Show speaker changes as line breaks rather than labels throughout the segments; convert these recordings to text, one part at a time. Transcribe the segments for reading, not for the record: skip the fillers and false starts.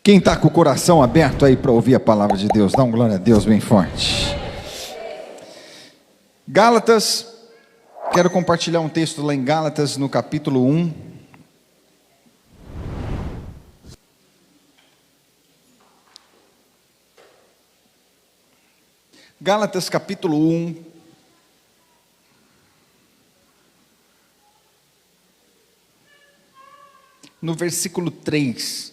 Quem está com o coração aberto aí para ouvir a palavra de Deus, dá um glória a Deus bem forte. Gálatas, quero compartilhar um texto lá em Gálatas, no capítulo 1. Gálatas capítulo 1. No versículo 3.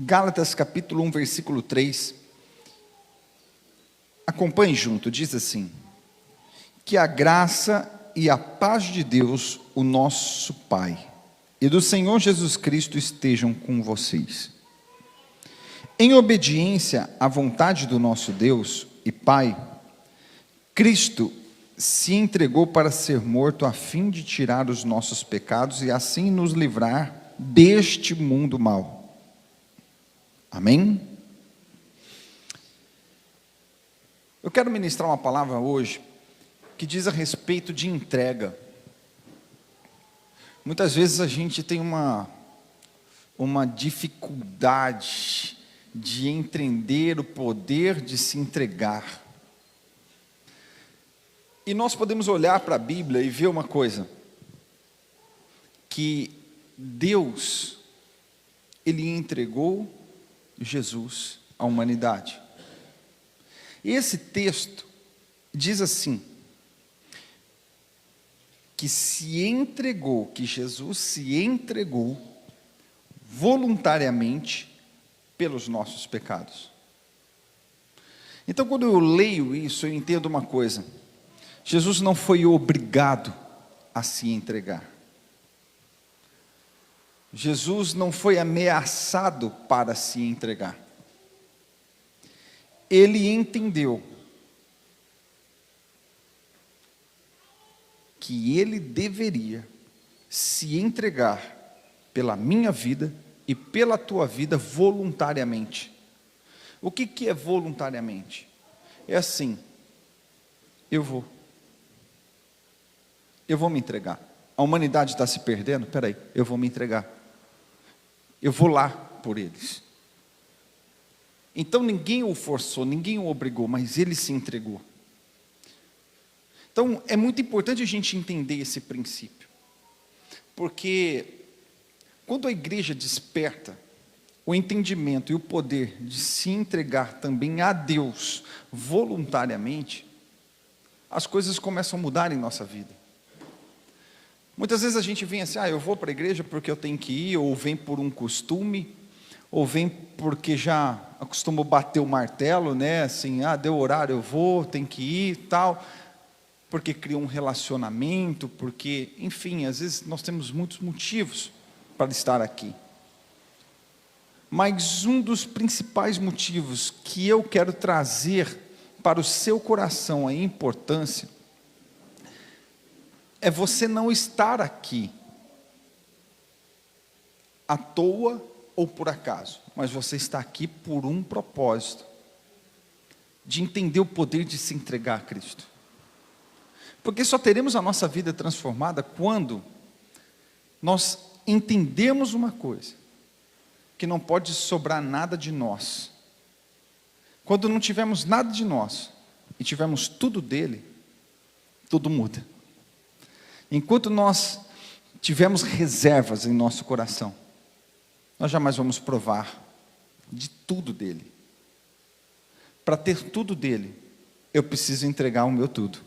Gálatas capítulo 1, versículo 3. Acompanhe junto, diz assim: que a graça e a paz de Deus, o nosso Pai, e do Senhor Jesus Cristo estejam com vocês. Em obediência à vontade do nosso Deus e Pai, Cristo se entregou para ser morto a fim de tirar os nossos pecados e assim nos livrar deste mundo mau. Amém? Eu quero ministrar uma palavra hoje que diz a respeito de entrega. Muitas vezes a gente tem uma dificuldade de entender o poder de se entregar. E nós podemos olhar para a Bíblia e ver uma coisa, que Deus, Ele entregou Jesus à humanidade. E esse texto diz assim, que Jesus se entregou voluntariamente pelos nossos pecados. Então, quando eu leio isso, eu entendo uma coisa: Jesus não foi obrigado a se entregar. Jesus não foi ameaçado para se entregar. Ele entendeu que ele deveria se entregar pela minha vida e pela tua vida voluntariamente. O que é voluntariamente? É assim: eu vou me entregar. A humanidade está se perdendo? Espera aí, eu vou me entregar. Eu vou lá por eles. Então ninguém o forçou, ninguém o obrigou, mas ele se entregou. Então é muito importante a gente entender esse princípio, porque quando a igreja desperta o entendimento e o poder de se entregar também a Deus voluntariamente, as coisas começam a mudar em nossa vida. Muitas vezes a gente vem assim: eu vou para a igreja porque eu tenho que ir, ou vem por um costume, ou vem porque já acostumou bater o martelo, né? Assim, deu horário, eu vou, tem que ir, tal, porque cria um relacionamento, porque, enfim, às vezes nós temos muitos motivos para estar aqui. Mas um dos principais motivos que eu quero trazer para o seu coração a importância é você não estar aqui à toa ou por acaso, mas você está aqui por um propósito, de entender o poder de se entregar a Cristo. Porque só teremos a nossa vida transformada quando nós entendemos uma coisa, que não pode sobrar nada de nós. Quando não tivermos nada de nós e tivermos tudo dele, tudo muda. Enquanto nós tivermos reservas em nosso coração, nós jamais vamos provar de tudo dele. Para ter tudo dele, eu preciso entregar o meu tudo.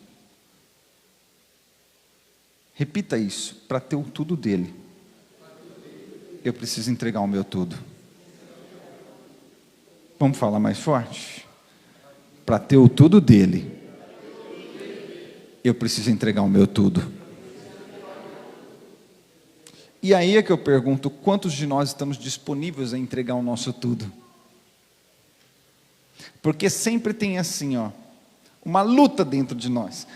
Repita isso: para ter o tudo dele, eu preciso entregar o meu tudo. Vamos falar mais forte? Para ter o tudo dele, eu preciso entregar o meu tudo. E aí é que eu pergunto: quantos de nós estamos disponíveis a entregar o nosso tudo? Porque sempre tem assim, uma luta dentro de nós.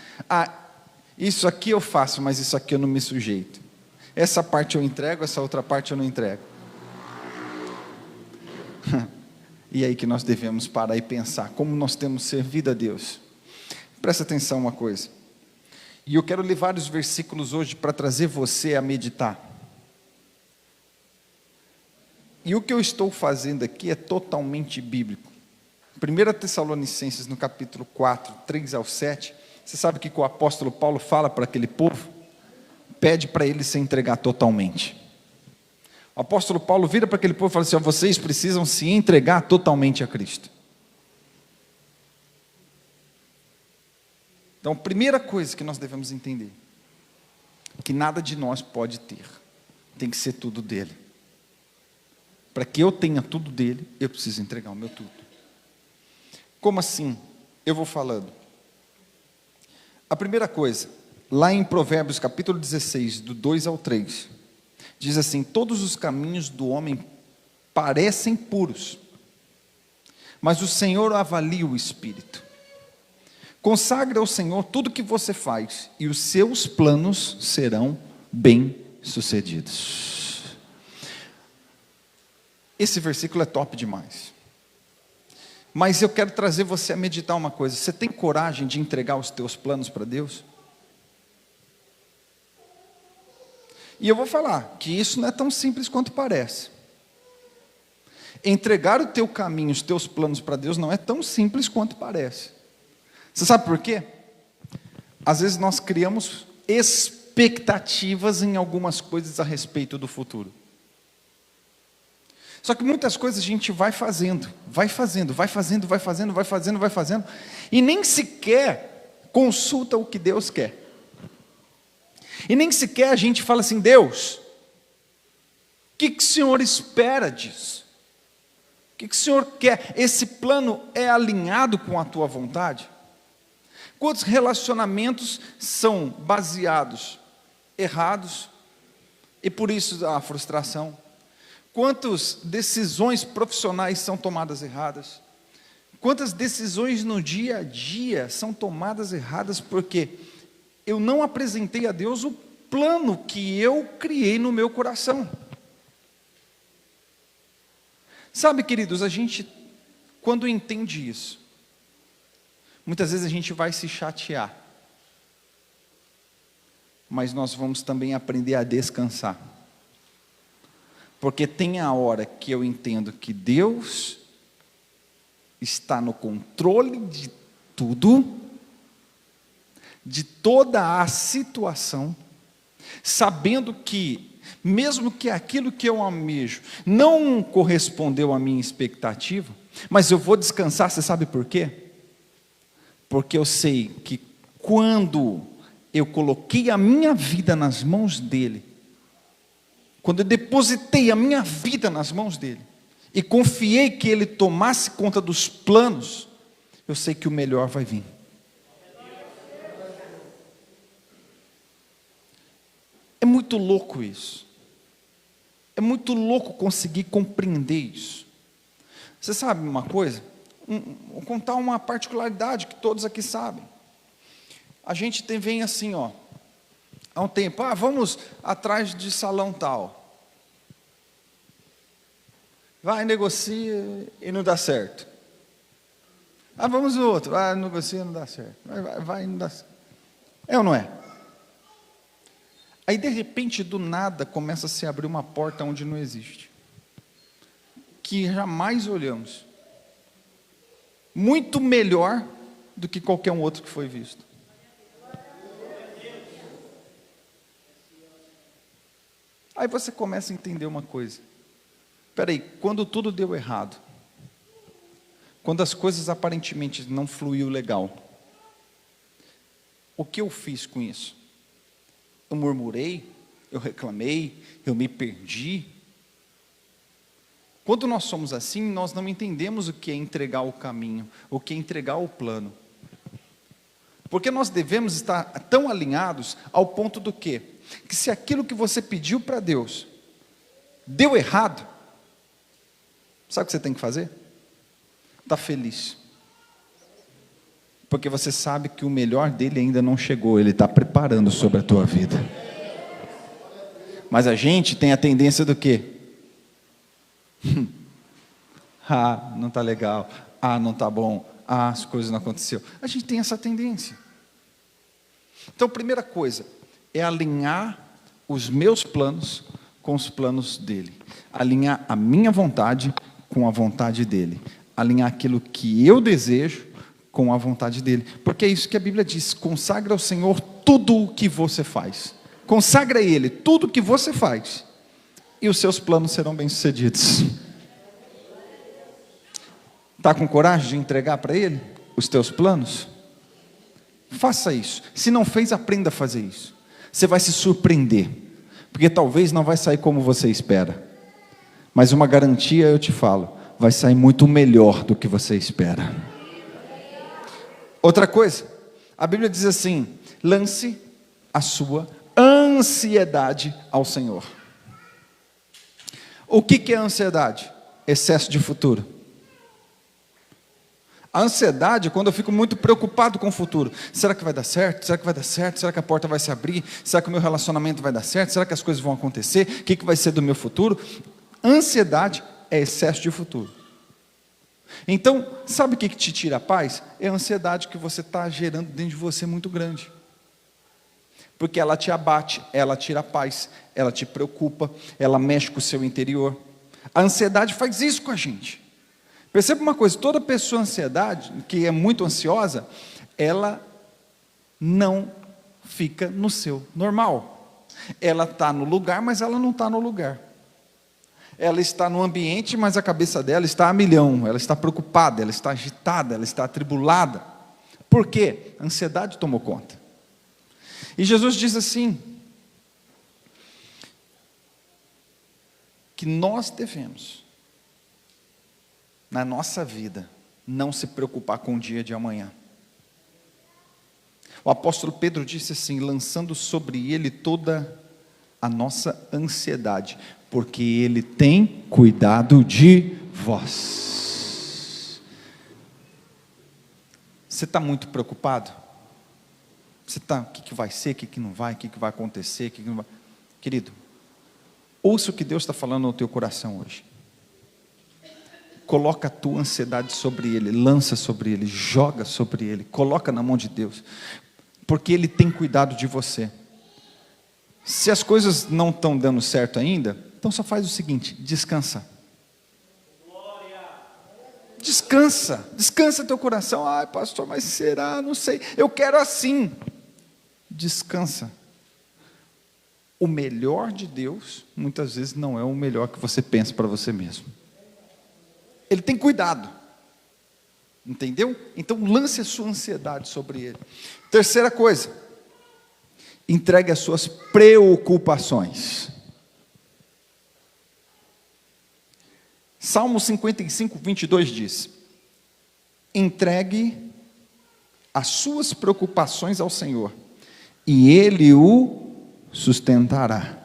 Isso aqui eu faço, mas isso aqui eu não me sujeito. Essa parte eu entrego, essa outra parte eu não entrego. E aí que nós devemos parar e pensar como nós temos servido a Deus. Presta atenção uma coisa: E eu quero ler vários versículos hoje para trazer você a meditar. E o que eu estou fazendo aqui é totalmente bíblico. 1 Tessalonicenses, no capítulo 4, 3 ao 7, você sabe o que o apóstolo Paulo fala para aquele povo? Pede para ele se entregar totalmente. O apóstolo Paulo vira para aquele povo e fala assim: vocês precisam se entregar totalmente a Cristo. Então, a primeira coisa que nós devemos entender, que nada de nós pode ter, tem que ser tudo dele. Para que eu tenha tudo dele, eu preciso entregar o meu tudo. Como assim? Eu vou falando. A primeira coisa, lá em Provérbios capítulo 16, do 2 ao 3, diz assim: todos os caminhos do homem parecem puros, mas o Senhor avalia o espírito. Consagre ao Senhor tudo o que você faz, e os seus planos serão bem-sucedidos. Esse versículo é top demais. Mas eu quero trazer você a meditar uma coisa. Você tem coragem de entregar os teus planos para Deus? E eu vou falar que isso não é tão simples quanto parece. Entregar o teu caminho, os teus planos para Deus não é tão simples quanto parece. Você sabe por quê? Às vezes nós criamos expectativas em algumas coisas a respeito do futuro. Só que muitas coisas a gente vai fazendo, e nem sequer consulta o que Deus quer. E nem sequer a gente fala assim: Deus, o que o Senhor espera disso? O que o Senhor quer? Esse plano é alinhado com a tua vontade? Quantos relacionamentos são baseados errados e por isso a frustração? Quantas decisões profissionais são tomadas erradas? Quantas decisões no dia a dia são tomadas erradas porque eu não apresentei a Deus o plano que eu criei no meu coração? Sabe, queridos, a gente, quando entende isso, muitas vezes a gente vai se chatear, mas nós vamos também aprender a descansar. Porque tem a hora que eu entendo que Deus está no controle de tudo, de toda a situação, sabendo que, mesmo que aquilo que eu almejo não correspondeu à minha expectativa, mas eu vou descansar. Você sabe por quê? Porque eu sei que quando eu coloquei a minha vida nas mãos dEle, quando eu depositei a minha vida nas mãos dEle, e confiei que Ele tomasse conta dos planos, eu sei que o melhor vai vir. É muito louco isso. É muito louco conseguir compreender isso. Você sabe uma coisa? Vou contar uma particularidade que todos aqui sabem. A gente vem assim, há um tempo, vamos atrás de salão tal. Vai, negocia e não dá certo. Vamos no outro, negocia e não dá certo. Vai e não dá certo. É ou não é? Aí de repente, do nada, começa a se abrir uma porta onde não existe, que jamais olhamos. Muito melhor do que qualquer um outro que foi visto. Aí você começa a entender uma coisa. Espera aí, quando tudo deu errado, quando as coisas aparentemente não fluiu legal, o que eu fiz com isso? Eu murmurei, eu reclamei, eu me perdi. Quando nós somos assim, nós não entendemos o que é entregar o caminho, o que é entregar o plano. Porque nós devemos estar tão alinhados ao ponto do quê? Que se aquilo que você pediu para Deus deu errado, sabe o que você tem que fazer? Está feliz. Porque você sabe que o melhor dele ainda não chegou, ele está preparando sobre a tua vida. Mas a gente tem a tendência do quê? Não está legal, não está bom, as coisas não aconteceram. A gente tem essa tendência. Então, a primeira coisa é alinhar os meus planos com os planos dele. Alinhar a minha vontade com a vontade dele. Alinhar aquilo que eu desejo com a vontade dele. Porque é isso que a Bíblia diz: consagra ao Senhor tudo o que você faz. Consagra a Ele tudo o que você faz, e os seus planos serão bem-sucedidos. Está com coragem de entregar para Ele os teus planos? Faça isso. Se não fez, aprenda a fazer isso. Você vai se surpreender, porque talvez não vai sair como você espera, mas uma garantia eu te falo: vai sair muito melhor do que você espera. Outra coisa, a Bíblia diz assim: lance a sua ansiedade ao Senhor. O que é ansiedade? Excesso de futuro. A ansiedade é quando eu fico muito preocupado com o futuro. Será que vai dar certo? Será que vai dar certo? Será que a porta vai se abrir? Será que o meu relacionamento vai dar certo? Será que as coisas vão acontecer? O que vai ser do meu futuro? Ansiedade é excesso de futuro. Então, sabe o que te tira a paz? É a ansiedade que você está gerando dentro de você muito grande. Porque ela te abate, ela tira a paz, ela te preocupa, ela mexe com o seu interior. A ansiedade faz isso com a gente. Perceba uma coisa: toda pessoa que é muito ansiosa, ela não fica no seu normal. Ela está no lugar, mas ela não está no lugar. Ela está no ambiente, mas a cabeça dela está a milhão. Ela está preocupada, ela está agitada, ela está atribulada. Por quê? A ansiedade tomou conta. E Jesus diz assim, que nós devemos, na nossa vida, não se preocupar com o dia de amanhã. O apóstolo Pedro disse assim: lançando sobre ele toda a nossa ansiedade, porque ele tem cuidado de vós. Você está muito preocupado? Você está, o que vai ser, o que não vai, o que vai acontecer, o que não vai... Querido, ouça o que Deus está falando no teu coração hoje. Coloca a tua ansiedade sobre Ele, lança sobre Ele, joga sobre Ele, coloca na mão de Deus, porque Ele tem cuidado de você. Se as coisas não estão dando certo ainda, então só faz o seguinte: descansa. Descansa teu coração. Ai, pastor, mas será? Não sei, eu quero assim. Descansa. O melhor de Deus, muitas vezes não é o melhor que você pensa para você mesmo. Ele tem cuidado. Entendeu? Então lance a sua ansiedade sobre Ele. Terceira coisa, entregue as suas preocupações. Salmo 55, 22 diz: entregue as suas preocupações ao Senhor, e Ele o sustentará.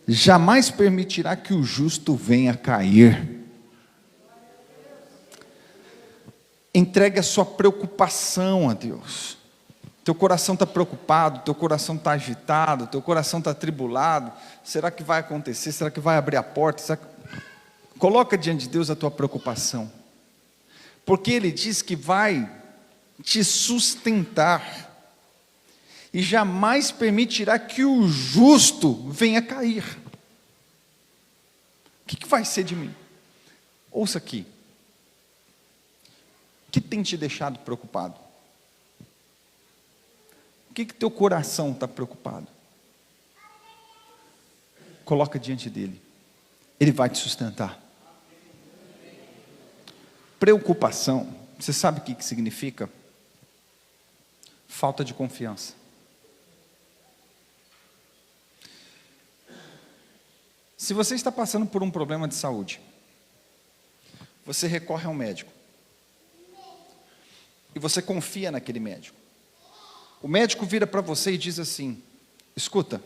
Jamais permitirá que o justo venha a cair. Entregue a sua preocupação a Deus. Teu coração está preocupado, teu coração está agitado, teu coração está atribulado. Será que vai acontecer? Será que vai abrir a porta? Coloca diante de Deus a tua preocupação, porque Ele diz que vai te sustentar, e jamais permitirá que o justo venha cair. O que vai ser de mim? Ouça aqui. O que tem te deixado preocupado? O que teu coração está preocupado? Coloca diante dele. Ele vai te sustentar. Preocupação, você sabe o que significa? Falta de confiança. Se você está passando por um problema de saúde, você recorre ao médico, e você confia naquele médico. O médico vira para você e diz assim: escuta,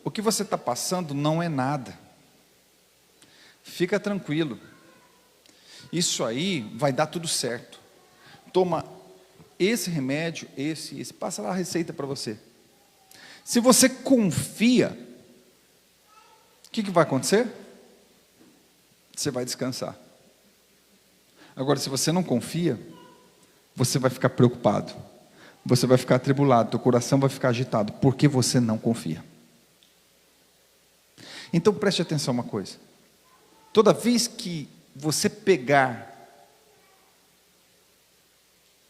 o que você está passando não é nada, fica tranquilo, isso aí vai dar tudo certo, toma esse remédio, esse, passa lá a receita para você. Se você confia, o que vai acontecer? Você vai descansar. Agora, se você não confia, você vai ficar preocupado, você vai ficar atribulado, teu coração vai ficar agitado, porque você não confia. Então preste atenção uma coisa, toda vez que você pegar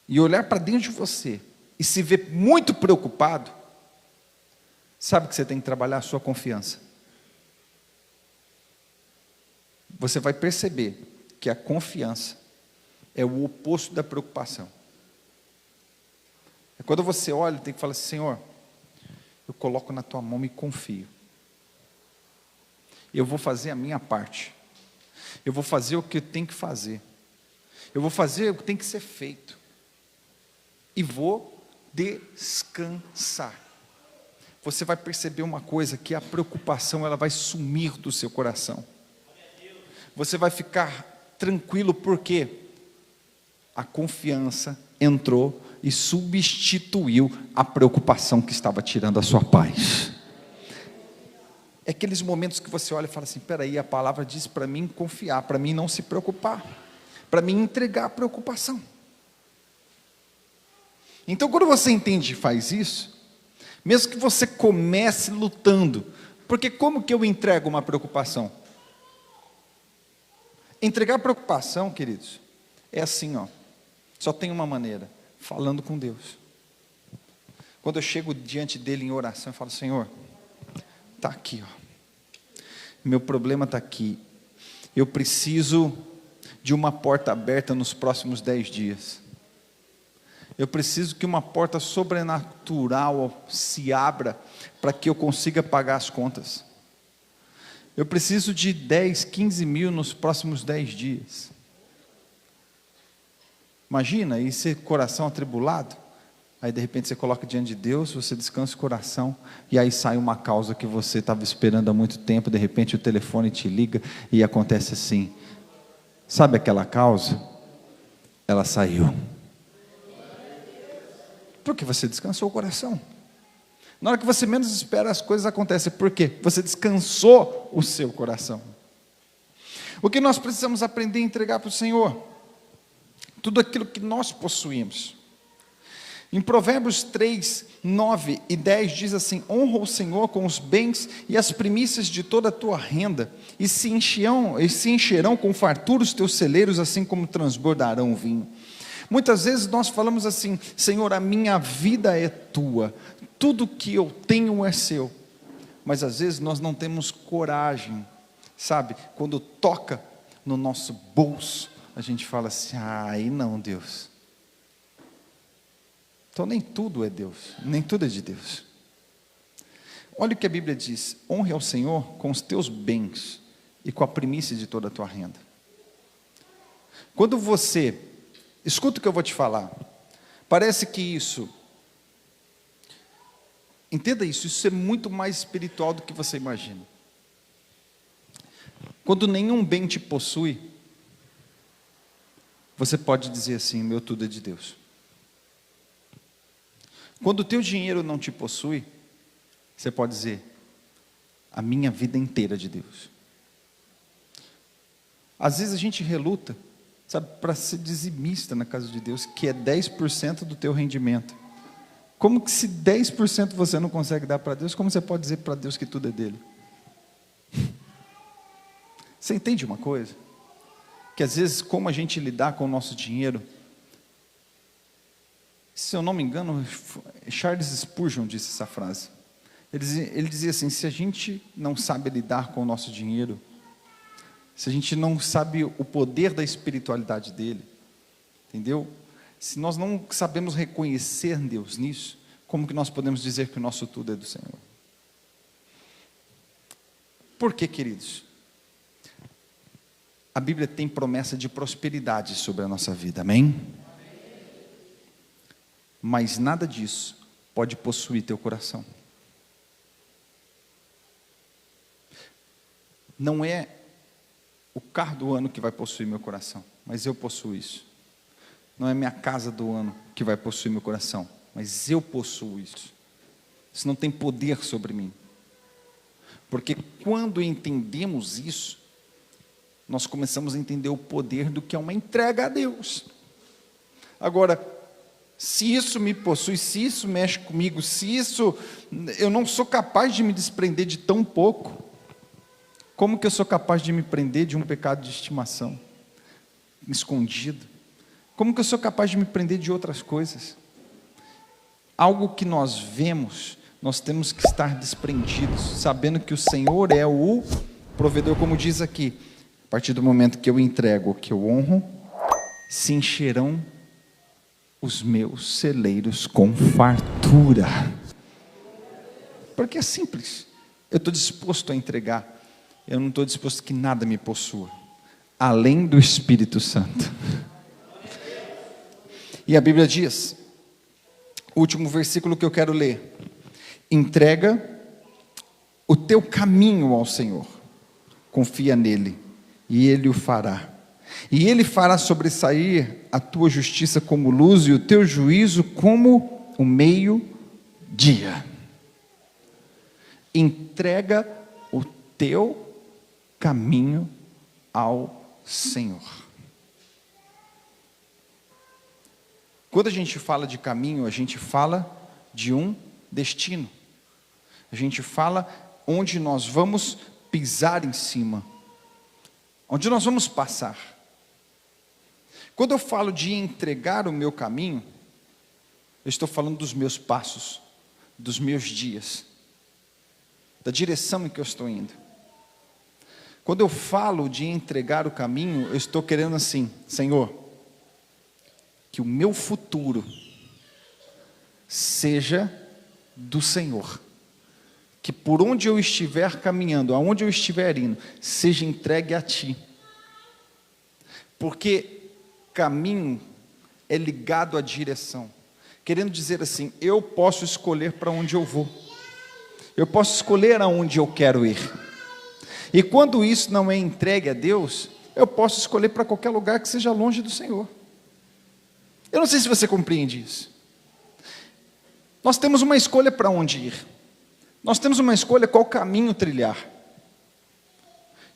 e olhar para dentro de você, e se ver muito preocupado, sabe que você tem que trabalhar a sua confiança. Você vai perceber que a confiança é o oposto da preocupação. É quando você olha, tem que falar assim: Senhor, eu coloco na tua mão e confio. Eu vou fazer a minha parte. Eu vou fazer o que eu tenho que fazer. Eu vou fazer o que tem que ser feito. E vou descansar. Você vai perceber uma coisa, que a preocupação ela vai sumir do seu coração. Você vai ficar tranquilo, porque a confiança entrou e substituiu a preocupação que estava tirando a sua paz. É aqueles momentos que você olha e fala assim: peraí, a palavra diz para mim confiar, para mim não se preocupar, para mim entregar a preocupação. Então quando você entende e faz isso, mesmo que você comece lutando, porque como que eu entrego uma preocupação? Entregar preocupação, queridos, é assim, ó, só tem uma maneira: falando com Deus. Quando eu chego diante dele em oração, eu falo: Senhor, está aqui, ó, meu problema está aqui, eu preciso de uma porta aberta nos próximos 10 dias, eu preciso que uma porta sobrenatural se abra, para que eu consiga pagar as contas, eu preciso de 10, 15 mil nos próximos 10 dias, imagina, e esse coração atribulado, aí de repente você coloca diante de Deus, você descansa o coração, e aí sai uma causa que você estava esperando há muito tempo, de repente o telefone te liga, e acontece assim, sabe aquela causa? Ela saiu, porque você descansou o coração. Na hora que você menos espera, as coisas acontecem, por quê? Você descansou o seu coração. O que nós precisamos aprender a entregar para o Senhor? Tudo aquilo que nós possuímos. Em Provérbios 3, 9 e 10 diz assim: honra o Senhor com os bens e as primícias de toda a tua renda, e se encherão com fartura os teus celeiros, assim como transbordarão o vinho. Muitas vezes nós falamos assim: Senhor, a minha vida é tua, tudo que eu tenho é seu. Mas às vezes nós não temos coragem, sabe? Quando toca no nosso bolso, a gente fala assim: aí não, Deus. Então nem tudo é Deus, nem tudo é de Deus. Olha o que a Bíblia diz: honre ao Senhor com os teus bens e com a primícia de toda a tua renda. Quando você, escuta o que eu vou te falar, parece que isso, entenda isso, isso é muito mais espiritual do que você imagina. Quando nenhum bem te possui, você pode dizer assim: meu tudo é de Deus. Quando o teu dinheiro não te possui, você pode dizer: a minha vida inteira é de Deus. Às vezes a gente reluta, sabe, para ser dizimista na casa de Deus, que é 10% do teu rendimento. Como que se 10% você não consegue dar para Deus, como você pode dizer para Deus que tudo é dele? Você entende uma coisa? Que às vezes, como a gente lidar com o nosso dinheiro, se eu não me engano, Charles Spurgeon disse essa frase. Ele dizia assim: se a gente não sabe lidar com o nosso dinheiro, se a gente não sabe o poder da espiritualidade dele, entendeu? Se nós não sabemos reconhecer Deus nisso, como que nós podemos dizer que o nosso tudo é do Senhor? Por quê, queridos? A Bíblia tem promessa de prosperidade sobre a nossa vida, amém? Mas nada disso pode possuir teu coração. Não é o carro do ano que vai possuir meu coração, mas eu possuo isso. Não é minha casa do ano que vai possuir meu coração, mas eu possuo isso. Isso não tem poder sobre mim. Porque quando entendemos isso, nós começamos a entender o poder do que é uma entrega a Deus. Agora, Se isso me possui, se isso mexe comigo, se isso, eu não sou capaz de me desprender de tão pouco, como que eu sou capaz de me prender de um pecado de estimação, escondido? Como que eu sou capaz de me prender de outras coisas? Algo que nós vemos, nós temos que estar desprendidos, sabendo que o Senhor é o provedor, como diz aqui. A partir do momento que eu entrego, que eu honro, se encherão os meus celeiros com fartura. Porque é simples. Eu estou disposto a entregar. Eu não estou disposto que nada me possua, além do Espírito Santo. E a Bíblia diz, o último versículo que eu quero ler: entrega o teu caminho ao Senhor, confia nele, e ele o fará. E ele fará sobressair a tua justiça como luz, e o teu juízo como o meio-dia. Entrega o teu caminho ao Senhor. Quando a gente fala de caminho, a gente fala de um destino. A gente fala onde nós vamos pisar em cima, onde nós vamos passar. Quando eu falo de entregar o meu caminho, eu estou falando dos meus passos, dos meus dias, da direção em que eu estou indo. Quando eu falo de entregar o caminho, eu estou querendo assim: Senhor, que o meu futuro seja do Senhor, que por onde eu estiver caminhando, aonde eu estiver indo, seja entregue a Ti, porque caminho é ligado à direção, querendo dizer assim, eu posso escolher para onde eu vou, eu posso escolher aonde eu quero ir, e quando isso não é entregue a Deus, eu posso escolher para qualquer lugar que seja longe do Senhor. Eu não sei se você compreende isso. Nós temos uma escolha para onde ir, nós temos uma escolha qual caminho trilhar.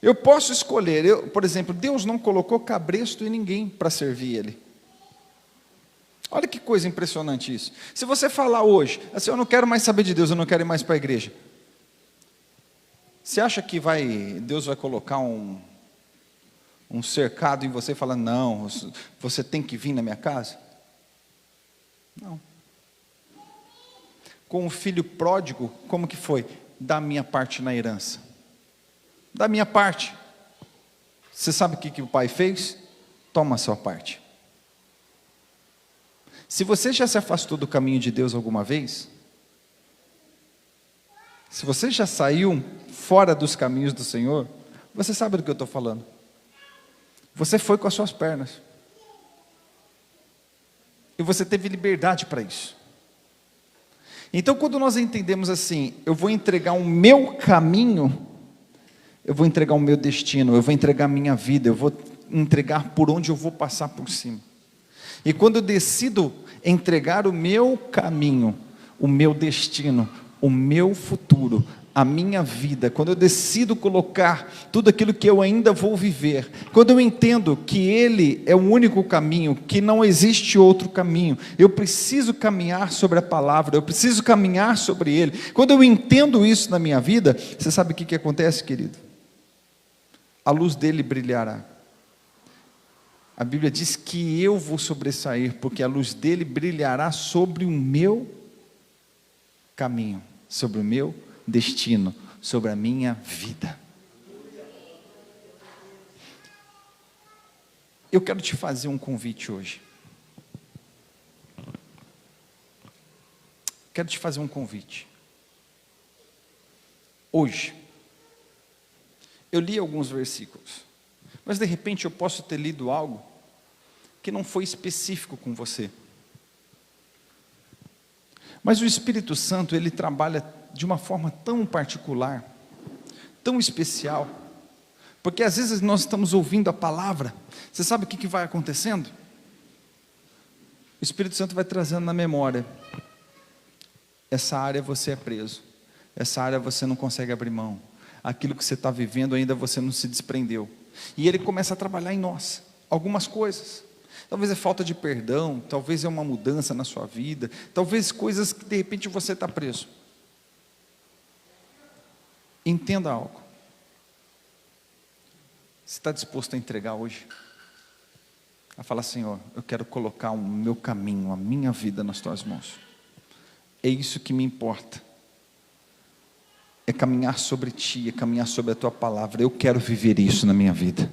Eu posso escolher, por exemplo, Deus não colocou cabresto em ninguém para servir Ele. Olha que coisa impressionante isso. Se você falar hoje, assim, eu não quero mais saber de Deus, eu não quero ir mais para a igreja, você acha que Deus vai colocar um cercado em você e falar, não, você tem que vir na minha casa? Não. Com o filho pródigo, como que foi? Da minha parte na herança. Da minha parte. Você sabe o que o pai fez? Toma a sua parte. Se você já se afastou do caminho de Deus alguma vez, se você já saiu fora dos caminhos do Senhor, você sabe do que eu estou falando. Você foi com as suas pernas. E você teve liberdade para isso. Então, quando nós entendemos assim, eu vou entregar o meu caminho, eu vou entregar o meu destino, eu vou entregar a minha vida, eu vou entregar por onde eu vou passar por cima. E quando eu decido entregar o meu caminho, o meu destino, o meu futuro, a minha vida, quando eu decido colocar tudo aquilo que eu ainda vou viver, quando eu entendo que Ele é o único caminho, que não existe outro caminho, eu preciso caminhar sobre a palavra, eu preciso caminhar sobre Ele, quando eu entendo isso na minha vida, você sabe o que acontece, querido? A luz dele brilhará. A Bíblia diz que eu vou sobressair, porque a luz dele brilhará sobre o meu caminho, sobre o meu destino, sobre a minha vida. Eu quero te fazer um convite hoje. Quero te fazer um convite. Hoje, eu li alguns versículos, mas de repente eu posso ter lido algo que não foi específico com você. Mas o Espírito Santo, ele trabalha de uma forma tão particular, tão especial, porque às vezes nós estamos ouvindo a palavra, você sabe o que vai acontecendo? O Espírito Santo vai trazendo na memória, essa área você é preso, essa área você não consegue abrir mão, aquilo que você está vivendo ainda você não se desprendeu, e ele começa a trabalhar em nós, algumas coisas, Talvez é falta de perdão, talvez é uma mudança na sua vida, talvez coisas que de repente você está preso. Entenda algo. Você está disposto a entregar hoje? A falar, Senhor, eu quero colocar o meu caminho, a minha vida nas tuas mãos. É isso que me importa. É caminhar sobre ti, é caminhar sobre a tua palavra. Eu quero viver isso na minha vida.